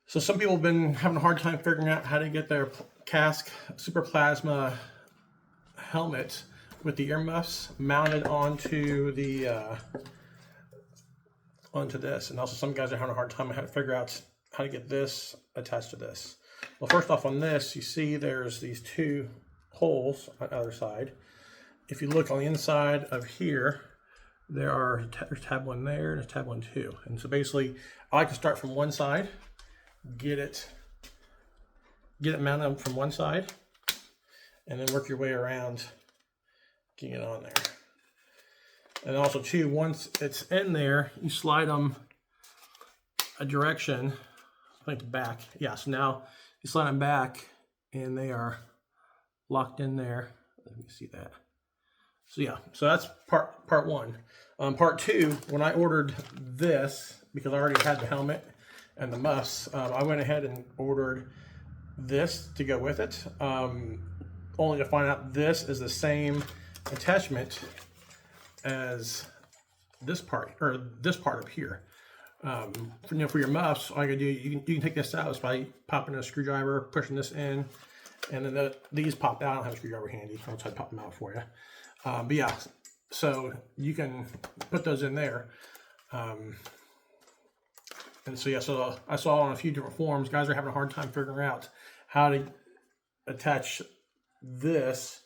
So some people have been having a hard time figuring out how to get their Kask Super Plasma helmet with the earmuffs mounted onto the onto this, and also some guys are having a hard time how to figure out how to get this attached to this. Well, first off, on this, you see there's these two holes on the other side. If you look on the inside of here, there's tab 1 there and there's tab 1 too. And so basically, I like to start from one side, get it mounted from one side, and then work your way around getting it on there. And also too, once it's in there, you slide them a direction, I think back. Yeah, so now you slide them back and they are locked in there. Let me see that. So yeah, so that's part one. Part two, when I ordered this, because I already had the helmet and the muffs, I went ahead and ordered this to go with it, only to find out this is the same attachment as this part, or this part up here. For your muffs, all you gotta do, you can take this out by popping a screwdriver, pushing this in, and then these pop out. I don't have a screwdriver handy, I'll try to pop them out for you. But yeah, so you can put those in there. And so yeah, so I saw on a few different forums, guys are having a hard time figuring out how to attach this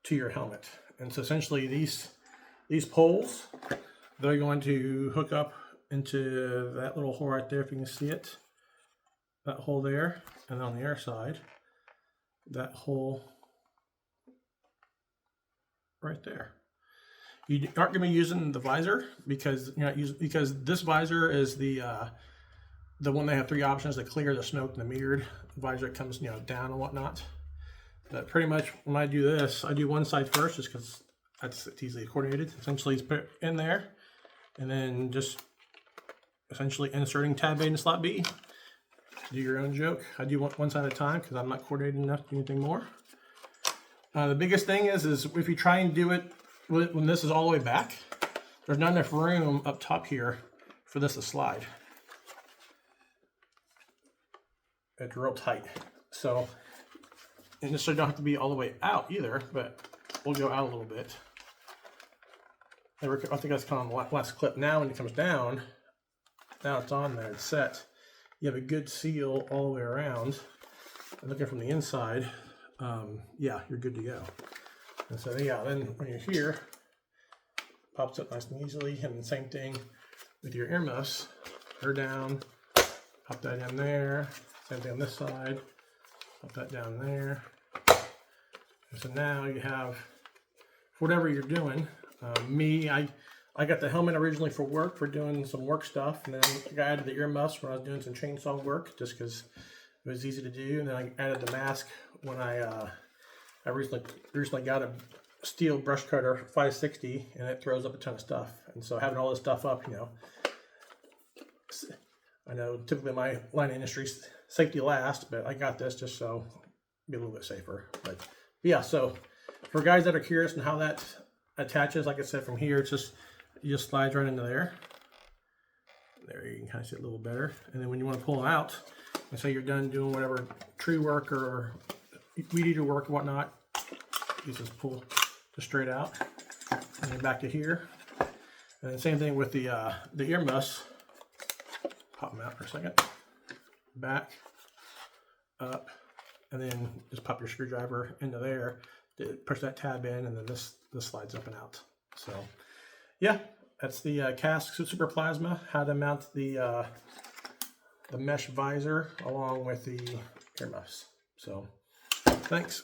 to your helmet. And so essentially these poles, they're going to hook up into that little hole right there, if you can see it. That hole there, and on the other side, that hole right there. You aren't going to be using the visor because because this visor is the one they have three options: the clear, the smoke, and the mirrored. The visor comes down and whatnot. But pretty much when I do this, I do one side first, just because it's easily coordinated. Essentially, it's put it in there, and then just essentially inserting tab A into slot B. Do your own joke. I do one side at a time because I'm not coordinated enough to do anything more. The biggest thing is if you try and do it when this is all the way back, there's not enough room up top here for this to slide. It's real tight. So, and this don't have to be all the way out either, but we'll go out a little bit. I think that's kind of the last clip. Now when it comes down, now it's on there, it's set. You have a good seal all the way around. And looking from the inside, yeah, you're good to go. And so yeah, then when you're here, pops up nice and easily. And the same thing with your earmuffs. They're down, pop that in there. Same thing on this side, pop that down there. And so now you have whatever you're doing. I got the helmet originally for work, for doing some work stuff, and then I added the earmuffs when I was doing some chainsaw work, just because it was easy to do. And then I added the mask when I recently got a steel brush cutter 560, and it throws up a ton of stuff. And so having all this stuff up, I know typically my line of industry safety last, but I got this just so be a little bit safer. But yeah, so for guys that are curious on how that attaches, like I said, from here, it just slides right into there. There, you can kind of see it a little better. And then when you want to pull them out, and say you're done doing whatever tree work or weed eater work and whatnot, you just pull just straight out, and then back to here. And the same thing with the earmuffs. Pop them out for a second. Back, up, and then just pop your screwdriver into there. Push that tab in, and then this slides up and out. So yeah, that's the Kask Super Plasma, how to mount the mesh visor along with the earmuffs. So thanks.